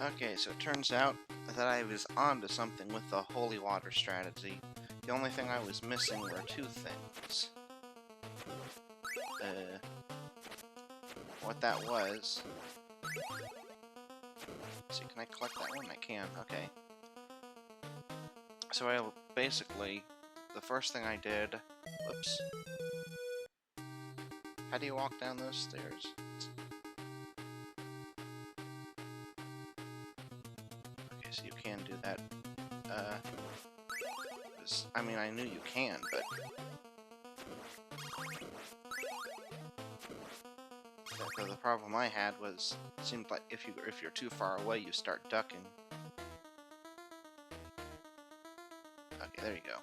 Okay, so it turns out that I was onto something with the holy water strategy. The only thing I was missing were two things. What that was... Let's see, can I collect that one? I can, okay. So basically, the first thing I did... Whoops. How do you walk down those stairs? Okay, so you can do that. I mean, I knew you can, but... The problem I had was, it seemed like if you're too far away, you start ducking. Okay, there you go.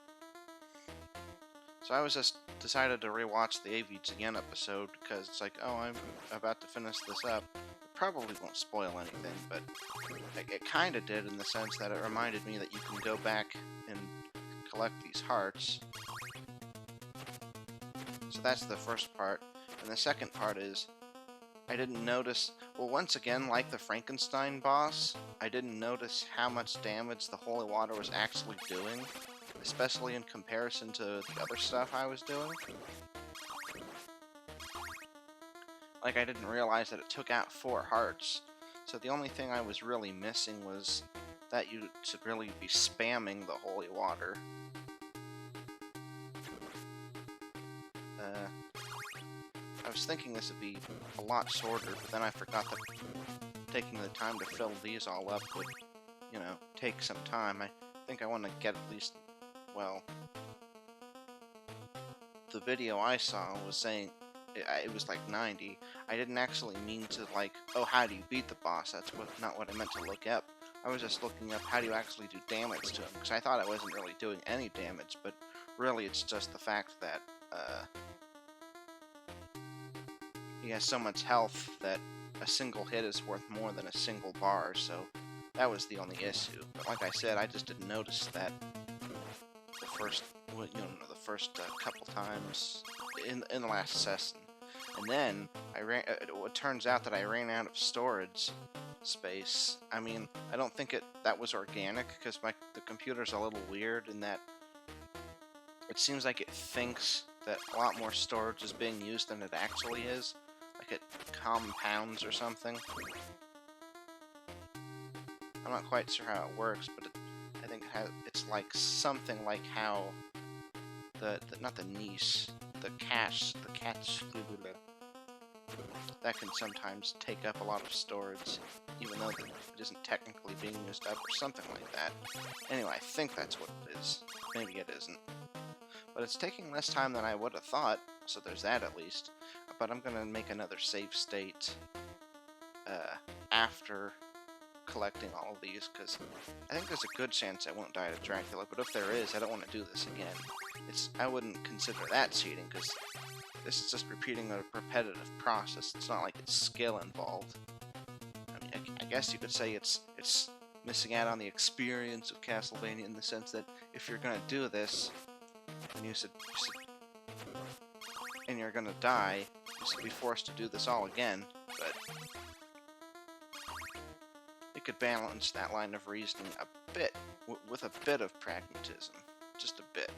So I was just decided to rewatch the AVs Again episode because it's like, oh, I'm about to finish this up. It probably won't spoil anything, but it kind of did in the sense that it reminded me that you can go back and collect these hearts. So that's the first part. And the second part is, I didn't notice... Well, once again, like the Frankenstein boss, I didn't notice how much damage the holy water was actually doing, especially in comparison to the other stuff I was doing. Like, I didn't realize that it took out 4 hearts, so the only thing I was really missing was that you should really be spamming the holy water. I was thinking this would be a lot shorter, but then I forgot that taking the time to fill these all up would, you know, take some time. I think I want to get at least, well, the video I saw was saying it was like 90. I didn't actually mean to, like, oh, how do you beat the boss? That's not what I meant to look up. I was just looking up how do you actually do damage to him, because I thought I wasn't really doing any damage, but really it's just the fact that, he has so much health that a single hit is worth more than a single bar, so that was the only issue. But like I said, I just didn't notice that the first, couple times in the last session. And then it turns out that I ran out of storage space. I mean, I don't think that was organic, because the computer's a little weird in that it seems like it thinks that a lot more storage is being used than it actually is. Like it compounds or something. I'm not quite sure how it works, but I think it's like something like how not the niche, the cache, that can sometimes take up a lot of storage, even though it isn't technically being used up, or something like that. Anyway, I think that's what it is. Maybe it isn't. But it's taking less time than I would have thought, so there's that at least. But I'm going to make another save state after collecting all of these, because I think there's a good chance I won't die to Dracula, but if there is, I don't want to do this again. I wouldn't consider that cheating, because this is just repeating a repetitive process. It's not like it's skill involved. I mean, I guess you could say it's missing out on the experience of Castlevania in the sense that if you're going to do this, and and you're gonna die, you should be forced to do this all again, but it could balance that line of reasoning a bit, with a bit of pragmatism. Just a bit.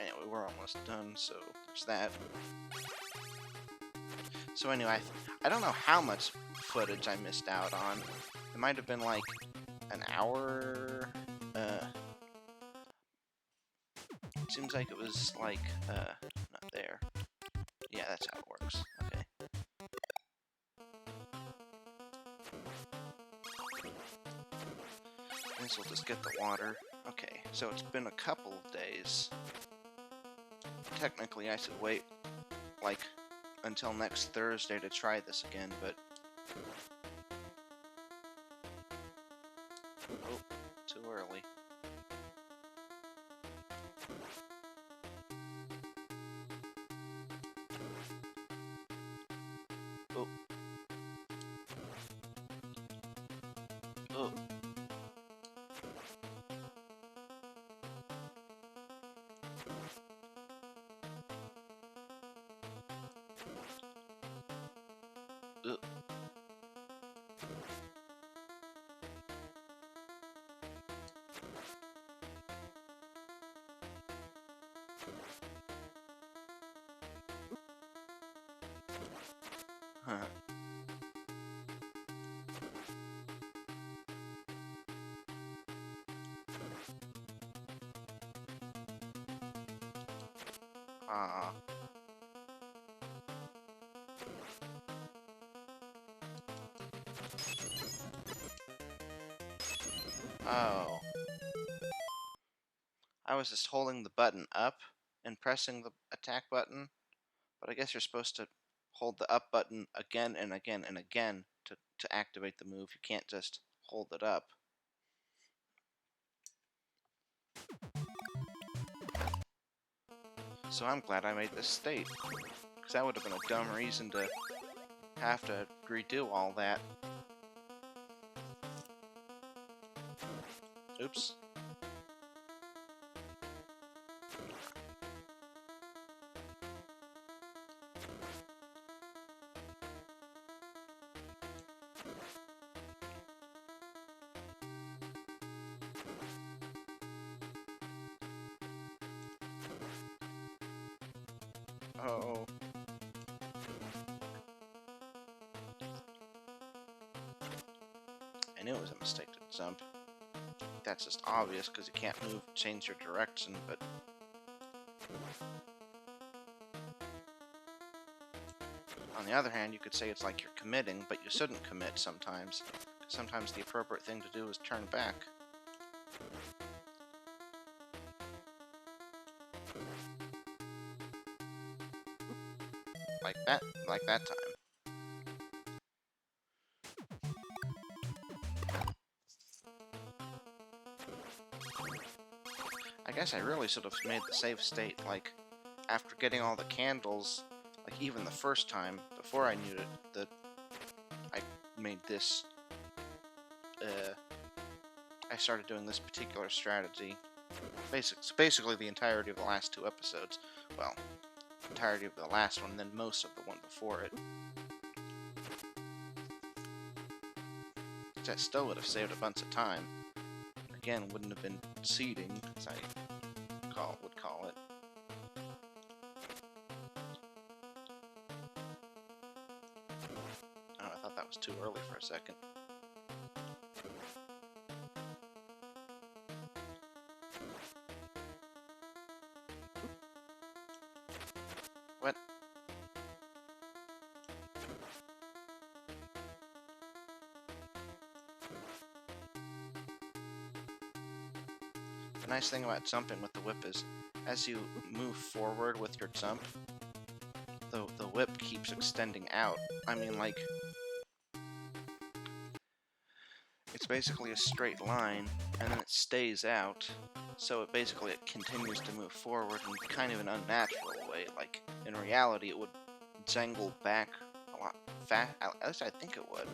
Anyway, we're almost done, so there's that. So anyway, I don't know how much footage I missed out on. It might have been like an hour. Seems like it was like, not there. Yeah, that's how it works. Okay. I guess we'll just get the water. Okay, so it's been a couple of days. Technically, I should wait, like, until next Thursday to try this again, but... Oh, too early. Oh. Oh. Ah. Oh. I was just holding the button up and pressing the attack button, but I guess you're supposed to hold the up button again and again and again to activate the move. You can't just hold it up. So I'm glad I made this state, because that would have been a dumb reason to have to redo all that. Oops. Oh. I knew it was a mistake to jump. That's just obvious because you can't move, change your direction, but... On the other hand, you could say it's like you're committing, but you shouldn't commit sometimes. Sometimes the appropriate thing to do is turn back. Like that time. I guess I really should have made the save state, like, after getting all the candles, like, even the first time, before I knew it, that I made this, I started doing this particular strategy. Basically the entirety of the last 2 episodes. Well, entirety of the last one, and then most of the one before it. Which I still would have saved a bunch of time. Again, wouldn't have been seeding, as I would call it. Oh, I thought that was too early for a second. What? The nice thing about jumping with the whip is, as you move forward with your jump, the whip keeps extending out. I mean, like, it's basically a straight line, and then it stays out, so it continues to move forward in kind of an unnatural way. Like, in reality, it would jangle back a lot fast. At least I think it would.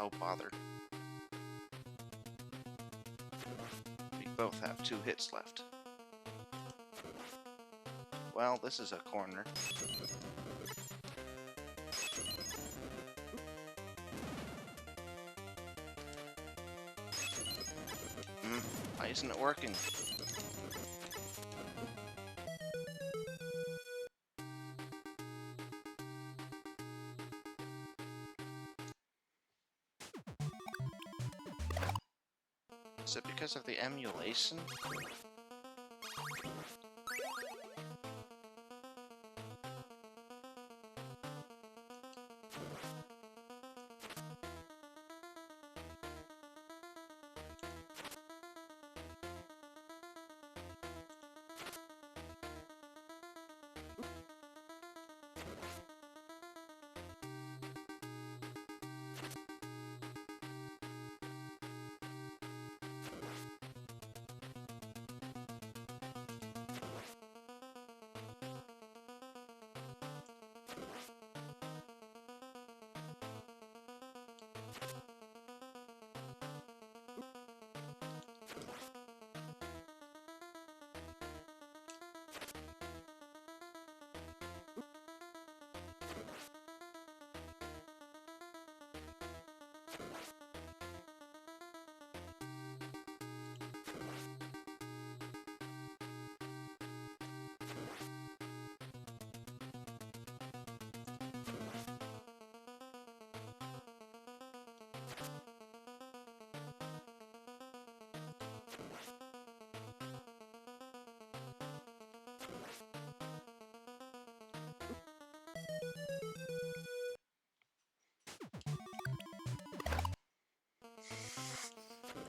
Oh, bother. We both have 2 hits left. Well, this is a corner. Why isn't it working? Is it because of the emulation?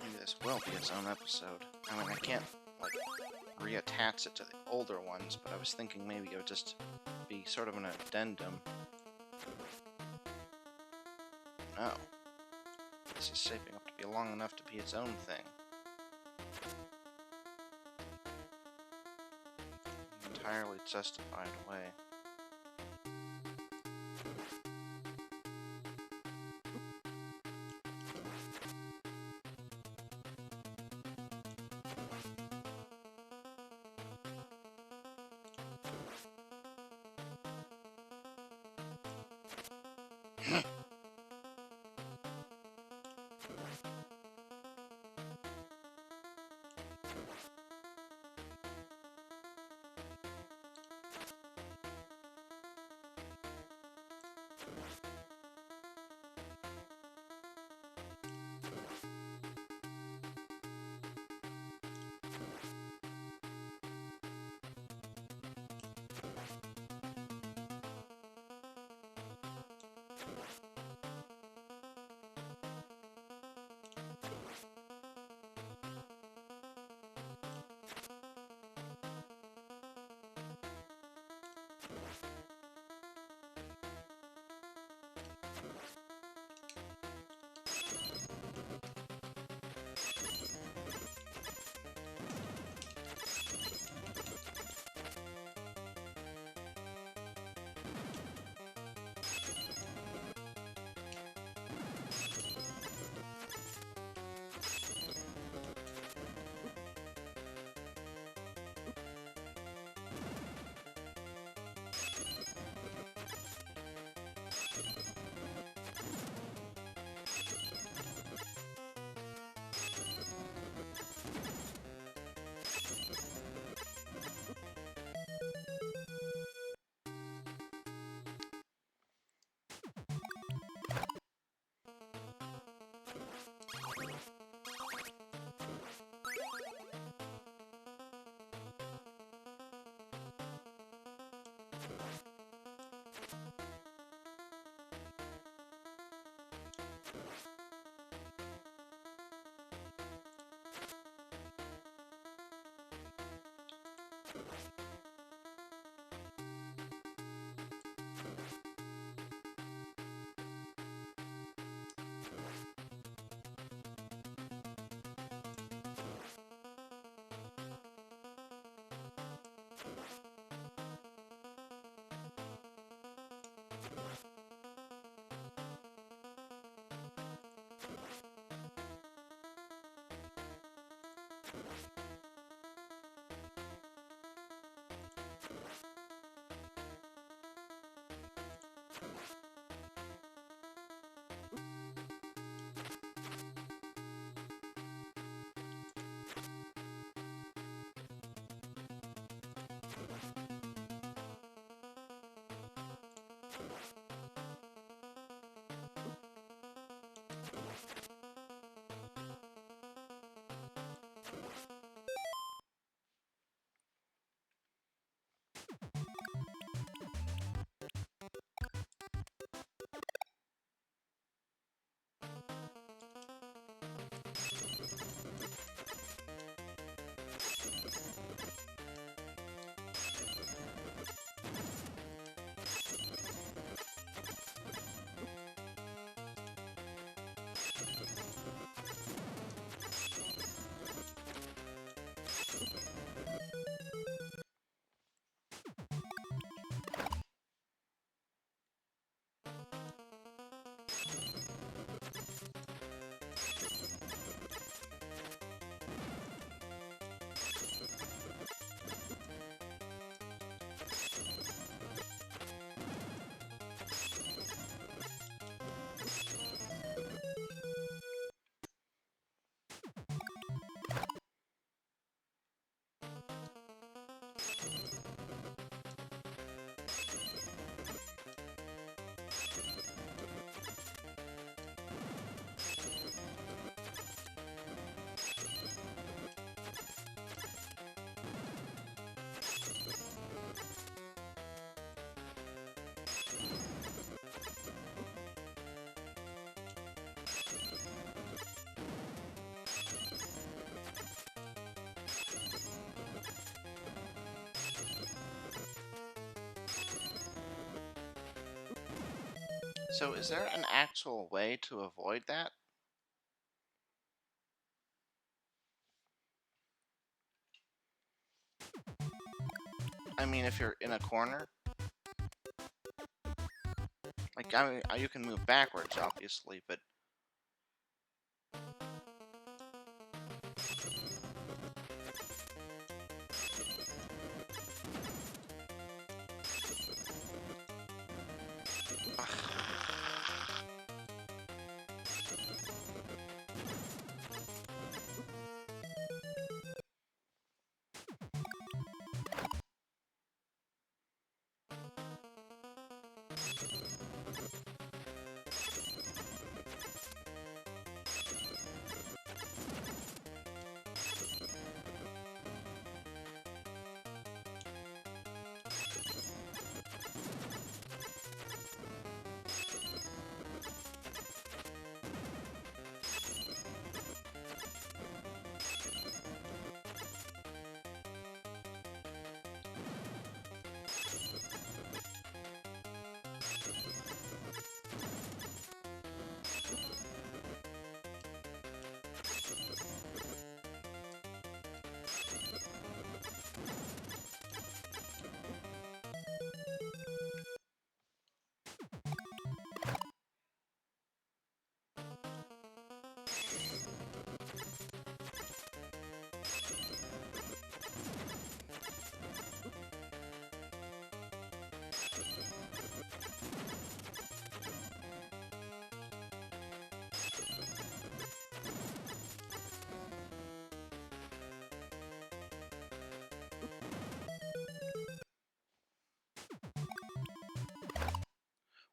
Maybe this will be its own episode. I mean, I can't, like, reattach it to the older ones, but I was thinking maybe it would just be sort of an addendum. No. This is shaping up to be long enough to be its own thing. Entirely justified way. So is there an actual way to avoid that? I mean, if you're in a corner? Like, I mean, you can move backwards, obviously, but...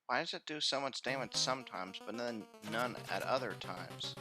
Why does it do so much damage sometimes, but then none at other times?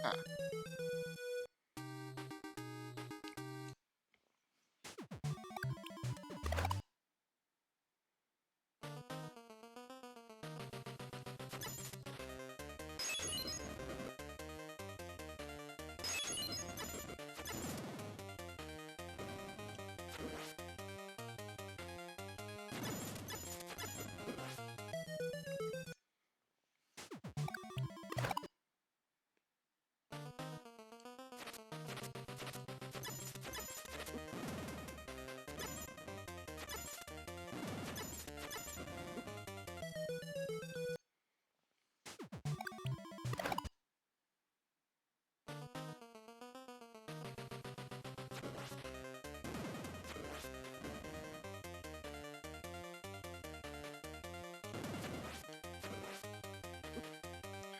Huh.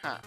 Huh.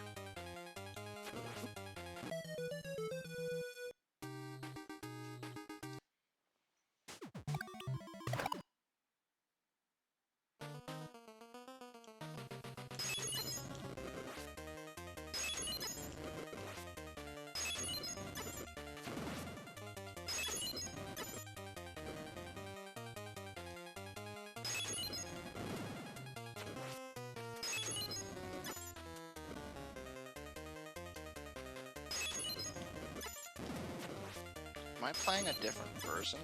Am I playing a different version?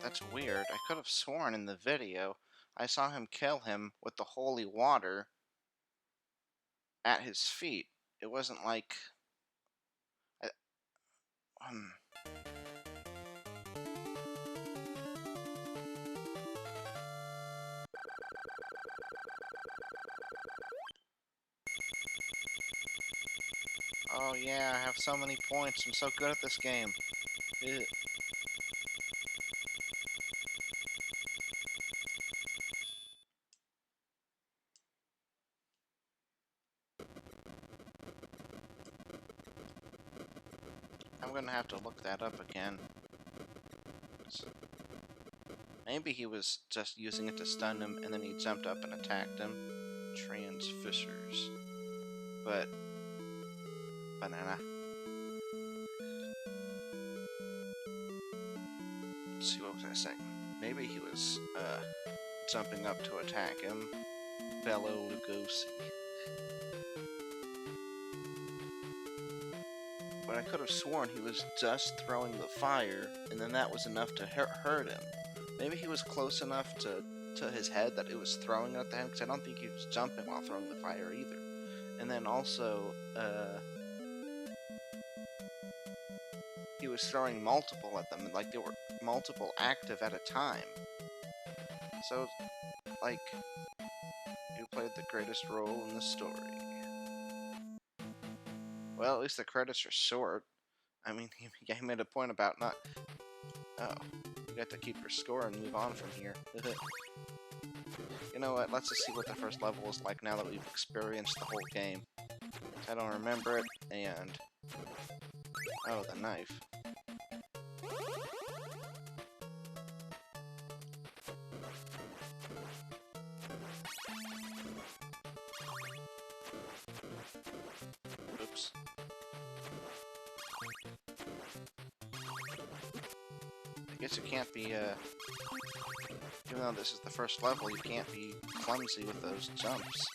That's weird. I could have sworn in the video I saw him kill him with the holy water at his feet. It wasn't like... I, um, oh yeah, I have so many points. I'm so good at this game. Ugh. I'm gonna have to look that up again. Maybe he was just using it to stun him, and then he jumped up and attacked him. Transfissors. But... banana. Let's see, what was I saying? Maybe he was, jumping up to attack him. Belo Lugosi. But I could have sworn he was just throwing the fire, and then that was enough to hurt him. Maybe he was close enough to his head that it was throwing at him, because I don't think he was jumping while throwing the fire either. And then also, he was throwing multiple at them, like they were multiple active at a time. So, like, who played the greatest role in the story? Well, at least the credits are short. I mean, he made a point about not... Oh, you got to keep your score and move on from here. You know what, let's just see what the first level is like now that we've experienced the whole game. I don't remember it, and... oh, the knife. Oops. I guess you can't be, even though this is the first level, you can't be clumsy with those jumps.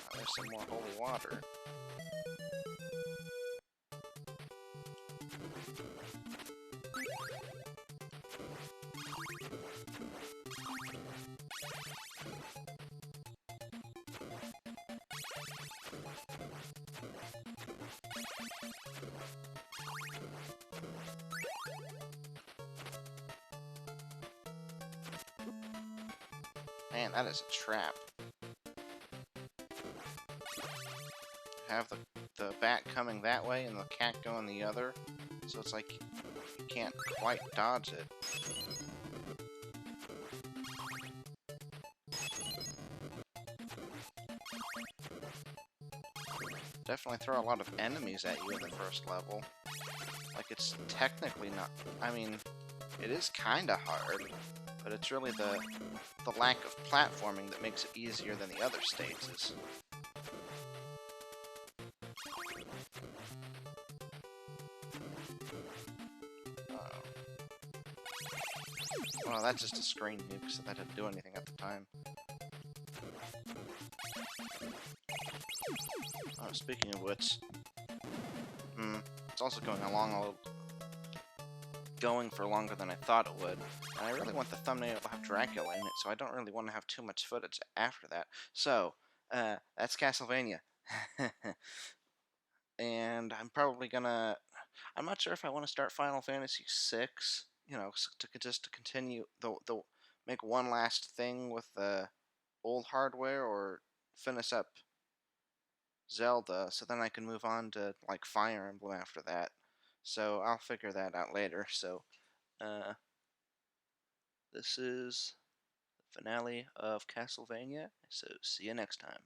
Oh, there's some more holy water. Man, that is a trap. Have the bat coming that way and the cat going the other, so it's like you can't quite dodge it. Definitely throw a lot of enemies at you in the first level. Like, it's technically not... I mean, it is kinda hard, but it's really the lack of platforming that makes it easier than the other stages. Well, that's just a screen nuke, so that didn't do anything at the time. Oh, speaking of which... it's also going along a little... going for longer than I thought it would. And I really want the thumbnail to have Dracula in it, so I don't really want to have too much footage after that. So, that's Castlevania. And I'm probably gonna... I'm not sure if I want to start Final Fantasy VI, you know, just to continue the make one last thing with the old hardware, or finish up Zelda, so then I can move on to like Fire Emblem after that. So I'll figure that out later. So this is the finale of Castlevania. So see you next time.